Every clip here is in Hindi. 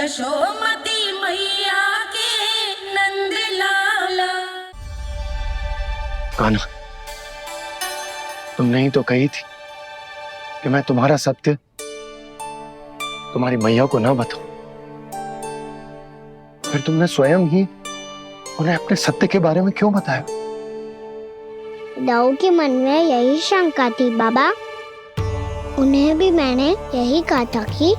यशोमती मैया के नंद लाला। कान्हा, तुमने ही तो कही थी कि मैं तुम्हारा सत्य तुम्हारी मैया को ना बताऊं। फिर तुमने स्वयं ही उन्हें अपने सत्य के बारे में क्यों बताया? दाऊ के मन में यही शंका थी बाबा। उन्हें भी मैंने यही कहा था कि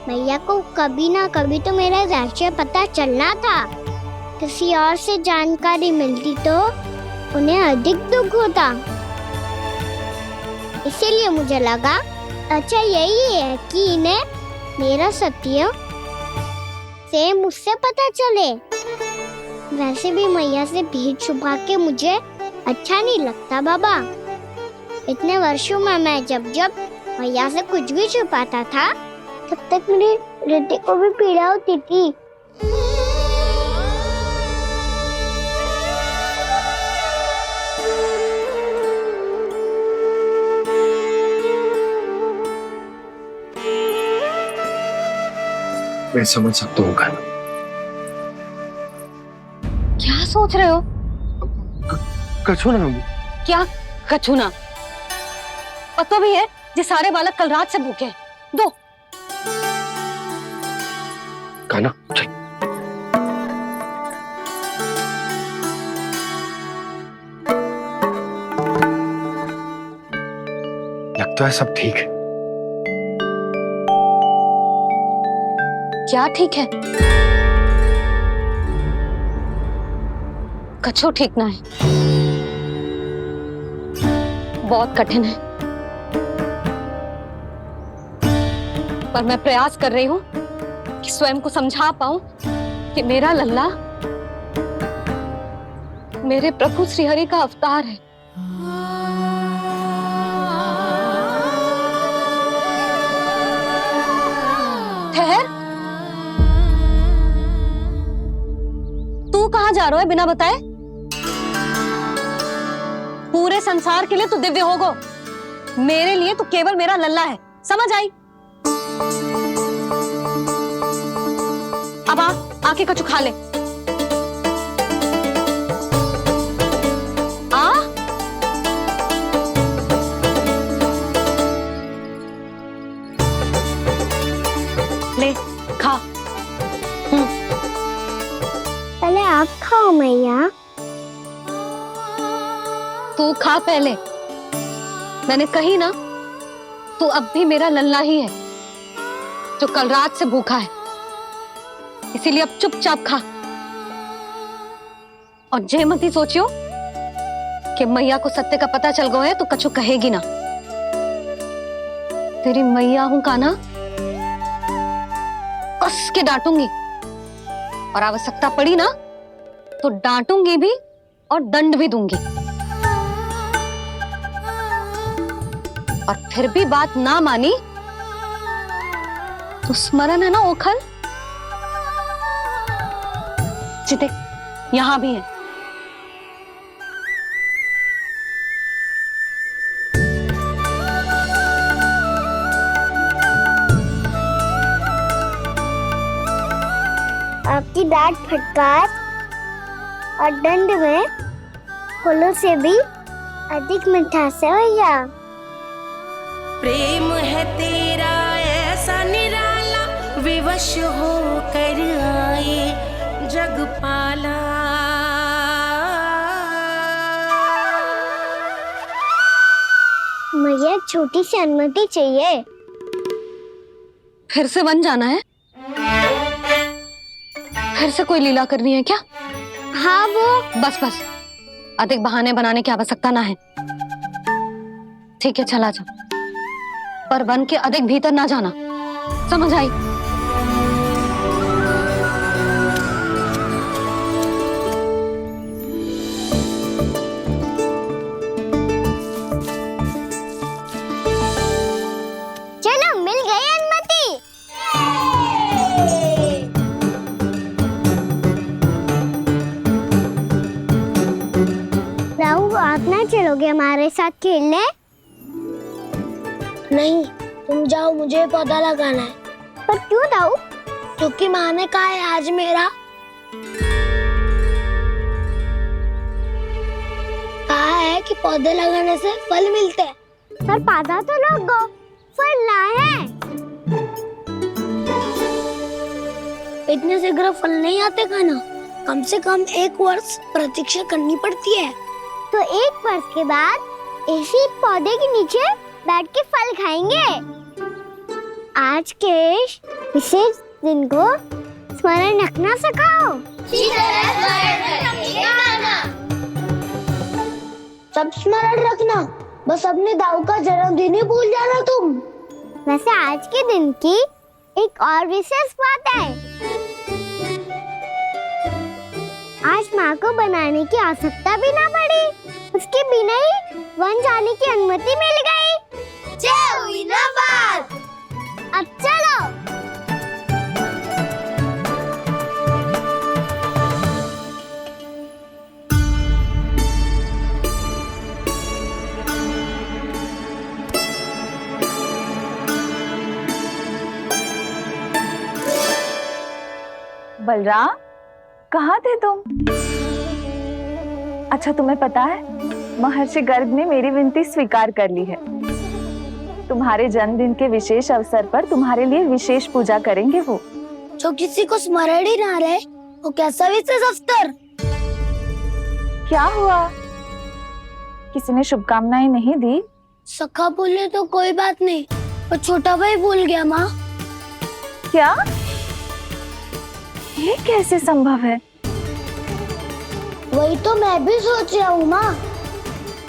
मैया को कभी ना कभी तो मेरा रहस्य पता चलना था। किसी और से जानकारी मिलती तो उन्हें अधिक दुख होता। इसीलिए मुझे लगा अच्छा यही है कि इन्हें मेरा सत्य से मुझसे पता चले। वैसे भी मैया से भीड़ छुपा के मुझे अच्छा नहीं लगता बाबा। इतने वर्षों में मैं जब जब मैया से कुछ भी छुपाता था तब तक मेरे हृदय को भी पीड़ा होती थी। मैं समझ सकता हूँ कान्हा। क्या सोच रहे हो? कछु ना। क्या कछु ना? पता भी है ये सारे बालक कल रात से भूखे हैं। दो। कान्हा चल। लगता है सब ठीक है। क्या ठीक है? कछु ठीक ना है। बहुत कठिन है, पर मैं प्रयास कर रही हूं कि स्वयं को समझा पाऊं कि मेरा लल्ला मेरे प्रभु श्रीहरि का अवतार है। ठहर, तू कहां जा रहा है बिना बताए? पूरे संसार के लिए तू दिव्य होगो, मेरे लिए तू केवल मेरा लल्ला है। समझ आई? अब आके कछु खा ले। आ ले खा। पहले आप खाओ मैया। तू खा पहले। मैंने कही ना, तू अब भी मेरा लल्ला ही है जो कल रात से भूखा है। इसीलिए अब चुपचाप खा। और जे मत ही सोचियो कि मैया को सत्य का पता चल गया है तो कछु कहेगी ना। तेरी मैया हूं कान्हा, कस के डांटूंगी और आवश्यकता पड़ी ना तो डांटूंगी भी और दंड भी दूंगी। और फिर भी बात ना मानी तो स्मरण है ना ओखल? देख, यहां भी है। आपकी डांट फटकार और दंड में फूलों से भी अधिक मिठास है भैया। प्रेम है तेरा ऐसा निराला, विवश होकर आए जगपाला। मुझे छोटी सी अनुमति चाहिए। फिर से बन जाना है? फिर से कोई लीला करनी है क्या? हाँ वो बस बस, अधिक बहाने बनाने की आवश्यकता ना है। ठीक है चला जा, पर वन के अधिक भीतर ना जाना। समझ आई? चलो मिल गई अनुमति। राहु आप ना चलोगे हमारे साथ खेलने? नहीं, तुम जाओ, मुझे पौधा लगाना है। पर क्यों दाऊ? क्योंकि माँ ने कहा है आज मेरा कहा है कि पौधे लगाने से फल मिलते हैं। पर पौधा तो लगो, फल ना है। इतने शीघ्र फल नहीं आते खाना, कम से कम 1 वर्ष प्रतीक्षा करनी पड़ती है। तो 1 वर्ष के बाद इसी पौधे के नीचे बैठ के फल खाएंगे। आज के विशेष दिन को स्मरण रखना सिखाओ। सब स्मरण रखना, बस अपने दाऊ का जन्मदिन ही भूल जाना तुम। वैसे आज के दिन की एक और विशेष बात है। आज माँ को बनाने की आवश्यकता भी ना पड़ी, उसके बिना ही वन जाने की अनुमति मिल गई। जय हुई ना बात। अब चलो। बलराम, कहाँ थे तुम? अच्छा, तुम्हें पता है महर्षि गर्ग ने मेरी विनती स्वीकार कर ली है। तुम्हारे जन्मदिन के विशेष अवसर पर तुम्हारे लिए विशेष पूजा करेंगे वो। जो किसी को स्मरण ही ना रहे, वो कैसा विशेष अवसर? क्या हुआ? किसी ने शुभकामनाएं नहीं दी? सखा बोले तो कोई बात नहीं, पर छोटा भाई भूल गया माँ। क्या? ये कैसे संभव है? वही तो मैं भी सोच रहा हूँ माँ।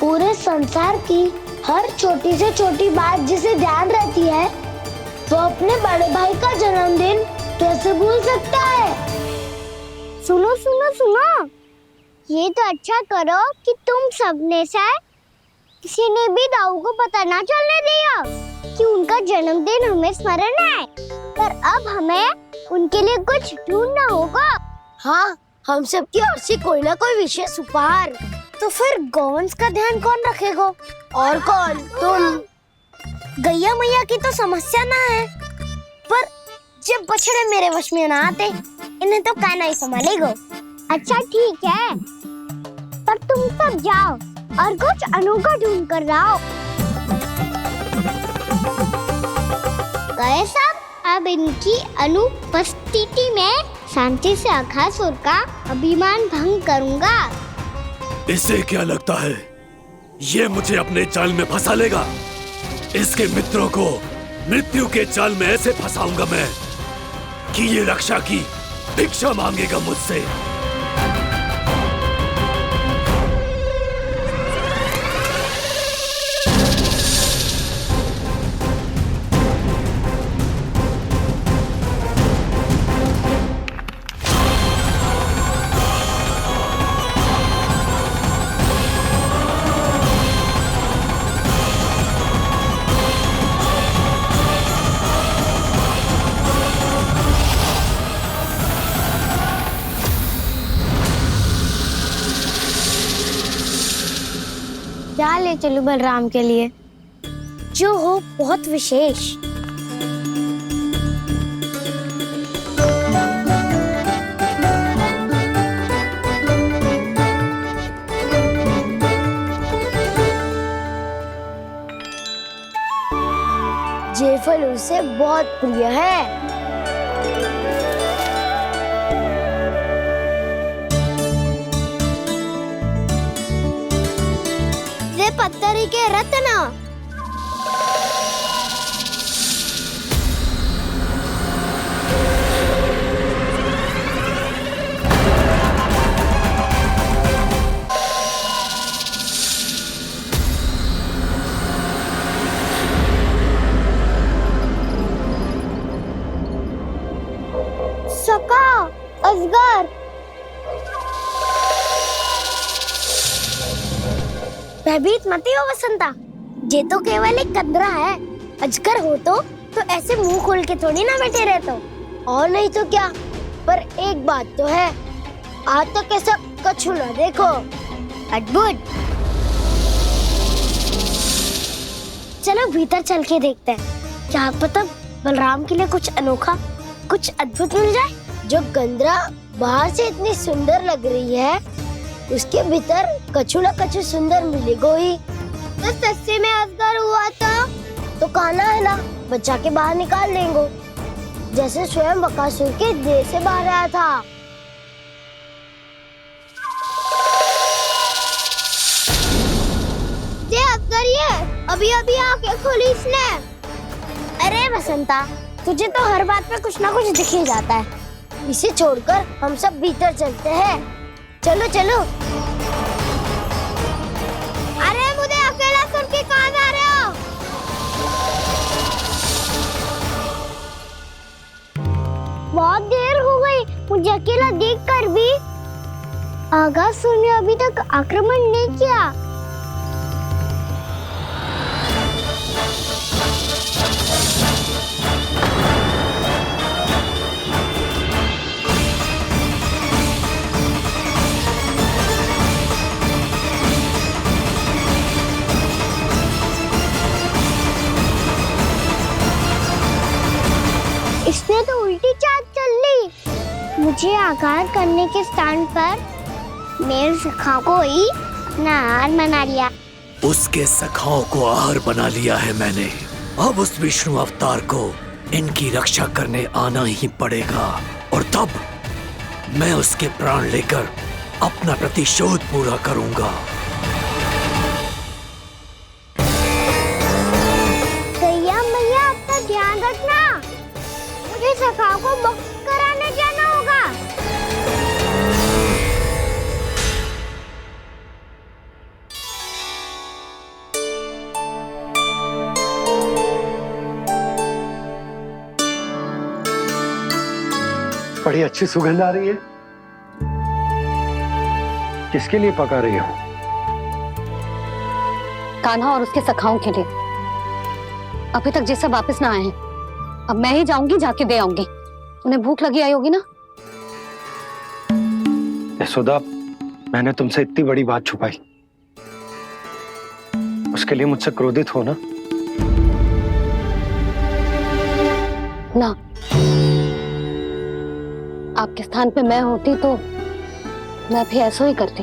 पूरे संसार की हर छोटी से छोटी बात जिसे ध्यान रहती है, वो अपने बड़े भाई का जन्मदिन कैसे भूल सकता है? सुनो सुनो सुनो, ये तो अच्छा करो कि तुम सबने से किसी ने भी दाऊ को पता ना चलने दिया कि उनका जन्मदिन हमें स्मरण है। पर अब हमें उनके लिए कुछ ढूंढना होगा। हाँ, हम सबकी ओर से कोई ना कोई विशेष उपहार। तो फिर गौवंश का ध्यान कौन रखेगा? और कौन? तुम। गैया मैया की तो समस्या ना है, पर जब बछड़े मेरे वश में ना आते, इन्हें तो कान्हा ही संभालेगा। अच्छा ठीक है, पर तुम सब जाओ और कुछ अनोखा ढूंढ कर लाओ। गए सब? अब इनकी अनुपस्थिति में शांति से अघासुर का अभिमान भंग करूंगा। इसे क्या लगता है ये मुझे अपने जाल में फंसा लेगा? इसके मित्रों को मृत्यु के जाल में ऐसे फंसाऊंगा मैं कि ये रक्षा की भिक्षा मांगेगा मुझसे। क्या ले चलूं बलराम के लिए जो हो बहुत विशेष? ये फल उसे बहुत प्रिय है। पत्थरी के रत्न। सका, अजगर। भयभीत मत हो वसंता, ये तो केवल एक कंदरा है। अजगर हो तो ऐसे मुंह खोल के थोड़ी ना बैठे रहते। और नहीं तो क्या, पर एक बात तो है, आज तक तो ऐसा कछु ना देखो। अद्भुत। चलो भीतर चल के देखते हैं, क्या पता बलराम के लिए कुछ अनोखा, कुछ अद्भुत मिल जाए। जो गंदरा बाहर से इतनी सुंदर लग रही है, उसके भीतर कछु न कछु सुंदर मिलेगा ही। तो सस्ते में अजगर हुआ तो कान्हा है ना, बच्चा के बाहर निकाल लेंगे, जैसे स्वयं बकासुर के देह से बाहर आया था। अभी अभी आंखें खोली इसने। अरे बसंता, तुझे तो हर बात पे कुछ ना कुछ दिख ही जाता है। इसे छोड़कर हम सब भीतर चलते हैं। चलो चलो। अरे मुझे अकेला सुन के कहाँ जा रहे हो? बहुत देर हो गई मुझे अकेला देखकर भी। अगासुर ने अभी तक आक्रमण नहीं किया। इसने तो उल्टी चाल चल ली। मुझे आघात करने के स्थान पर मेरे सखा को ही अपना आहार बना लिया। उसके सखाओं को आहार बना लिया है मैंने। अब उस विष्णु अवतार को इनकी रक्षा करने आना ही पड़ेगा, और तब मैं उसके प्राण लेकर अपना प्रतिशोध पूरा करूंगा। भैया मैया, अपना ध्यान रखना। मुझे सखा को मुक्त कराने जाना होगा। बड़ी अच्छी सुगंध आ रही है। किसके लिए पका रही हो? कान्हा और उसके सखाओं के लिए। अभी तक जैसा वापस ना आए हैं, अब मैं ही जाऊंगी, जाके दे आऊंगी। उन्हें भूख लगी आई होगी ना। यशोदा, मैंने तुमसे इतनी बड़ी बात छुपाई, उसके लिए मुझसे क्रोधित हो ना? ना, आपके स्थान पे मैं होती तो मैं भी ऐसा ही करती।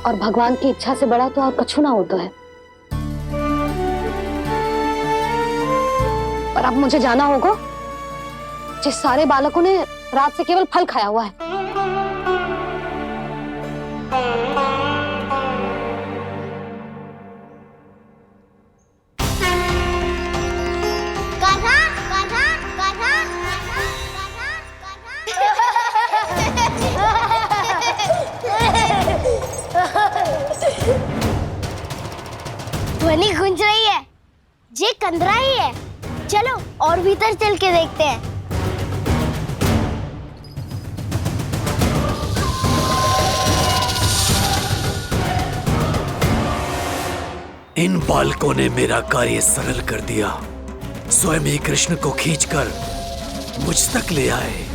और भगवान की इच्छा से बड़ा तो और कछु ना होता है। और अब मुझे जाना होगा। जिस सारे बालकों ने रात से केवल फल खाया हुआ है। कान्हा, कान्हा, कान्हा, ध्वनि गूंज रही है। ये कंदरा ही है। चलो और भीतर चल के देखते हैं। इन बालकों ने मेरा कार्य सरल कर दिया। स्वयं ही कृष्ण को खींचकर मुझ तक ले आए।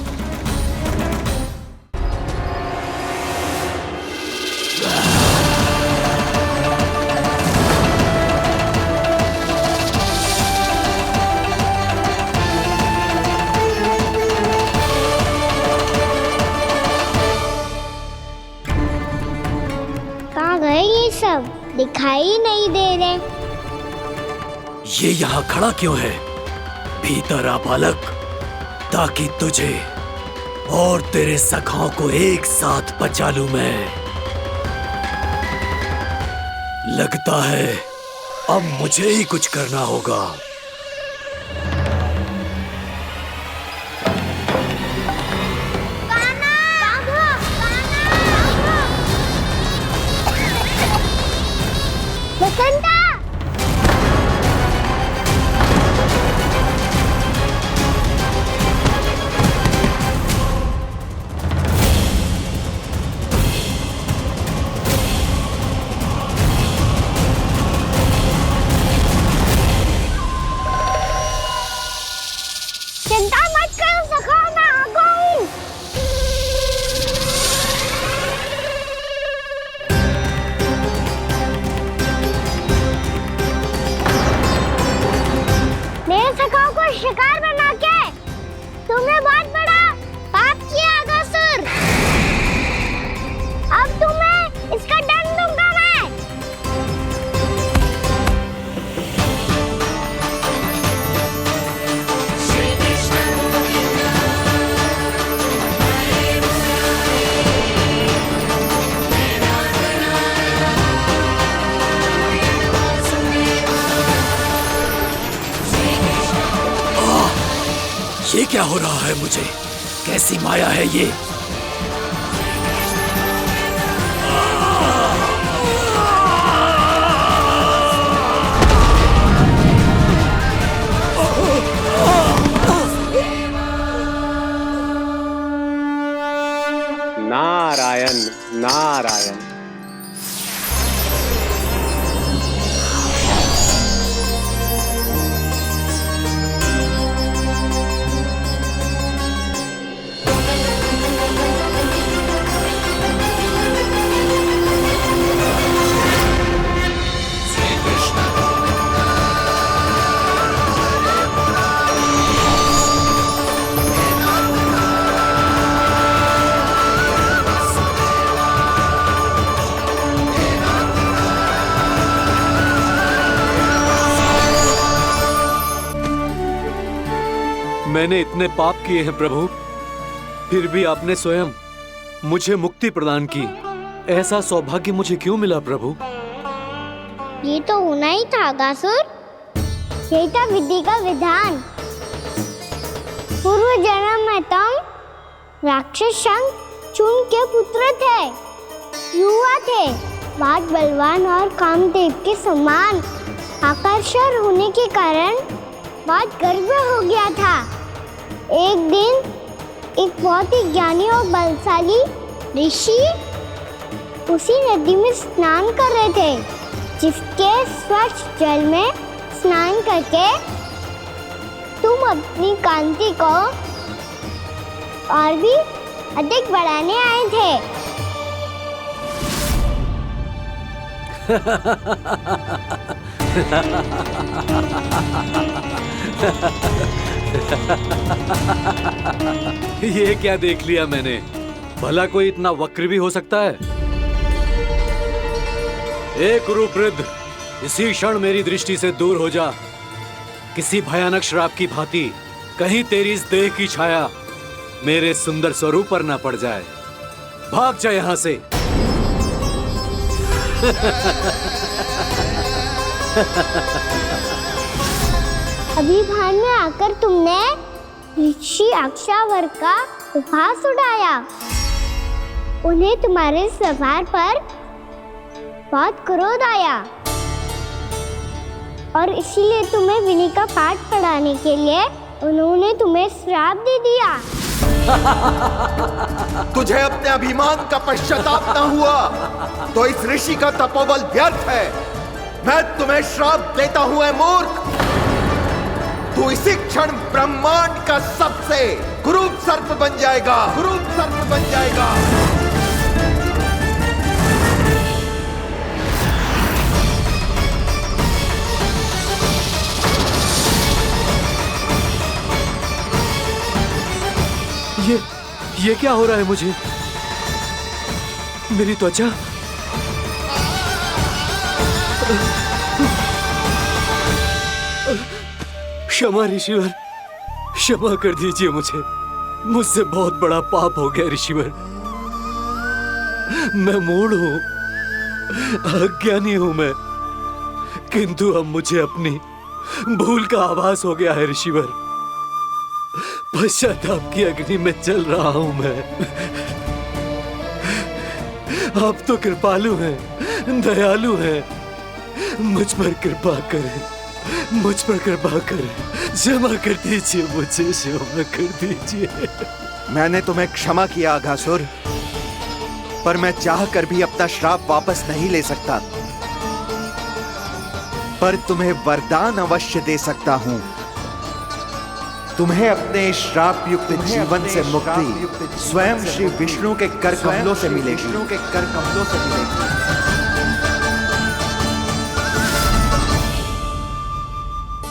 कहाँ गए ये सब? दिखाई नहीं दे रहे। ये यहाँ खड़ा क्यों है? भीतर आ बालक, ताकि तुझे और तेरे सखाओं को एक साथ बचा लूं मैं। लगता है अब मुझे ही कुछ करना होगा। बसंता! चिंता मत करो सखा, मैं आ गई। मेरे सखाओं को शिकार बना के ये क्या हो रहा है मुझे? कैसी माया है ये? नारायण नारायण। मैंने इतने पाप किए हैं प्रभु, फिर भी आपने स्वयं मुझे मुक्ति प्रदान की। ऐसा सौभाग्य मुझे क्यों मिला प्रभु? ये तो होना ही था अगासुर। यही था विधि का विधान। पूर्व जन्म में तुम राक्षस शंखचूड़ के पुत्र थे, युवा थे, बहुत बलवान और कामदेव के समान आकर्षण होने के कारण बहुत गर्व हो गया था। एक दिन एक बहुत ही ज्ञानी और बलशाली ऋषि उसी नदी में स्नान कर रहे थे, जिसके स्वच्छ जल में स्नान करके तुम अपनी कांति को और भी अधिक बढ़ाने आए थे। ये क्या देख लिया मैंने? भला कोई इतना वक्र भी हो सकता है? एक कुरुवृद्ध, इसी क्षण मेरी दृष्टि से दूर हो जा। किसी भयानक श्राप की भांति कहीं तेरी इस देह की छाया मेरे सुंदर स्वरूप पर न पड़ जाए। भाग जा यहां से। अभी भान में आकर तुमने ऋषि अक्षावर का उपहास उड़ाया। उन्हें तुम्हारे स्वभाव पर बहुत क्रोध आया और इसीलिए तुम्हें विधि का पाठ पढ़ाने के लिए उन्होंने तुम्हें श्राप दे दिया। तुझे अपने अभिमान का पश्चाताप न हुआ तो इस ऋषि का तपोबल व्यर्थ है। मैं तुम्हें श्राप देता हूं, ऐ मूर्ख। तू इसी क्षण ब्रह्मांड का सबसे क्रूर सर्प बन जाएगा, क्रूर सर्प बन जाएगा। ये क्या हो रहा है मुझे? मेरी त्वचा क्षमा ऋषिवर, क्षमा कर दीजिए मुझे। मुझसे बहुत बड़ा पाप हो गया ऋषिवर। मैं मूढ़ हूं, अज्ञानी हूं मैं, किंतु अब मुझे अपनी भूल का आभास हो गया है ऋषिवर। पश्चाताप की अग्नि में जल रहा हूं मैं। आप तो कृपालु हैं, दयालु हैं, मुझ पर कृपा करें, मुझ पर कृपा करें। क्षमा कर दीजिए मुझे, क्षमा कर दीजिए। मैंने तुम्हें क्षमा किया अघासुर, पर मैं चाहकर भी अपना श्राप वापस नहीं ले सकता। पर तुम्हें वरदान अवश्य दे सकता हूं। तुम्हें अपने श्राप युक्त जीवन से मुक्ति स्वयं श्री विष्णु के कर कमलों से मिलेगी, विष्णु के कर कमलों से मिलेगी।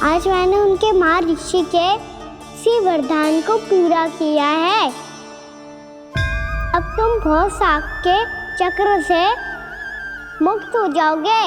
आज मैंने उनके महर्षि के इसी वरदान को पूरा किया है। अब तुम भव साप के चक्र से मुक्त हो जाओगे।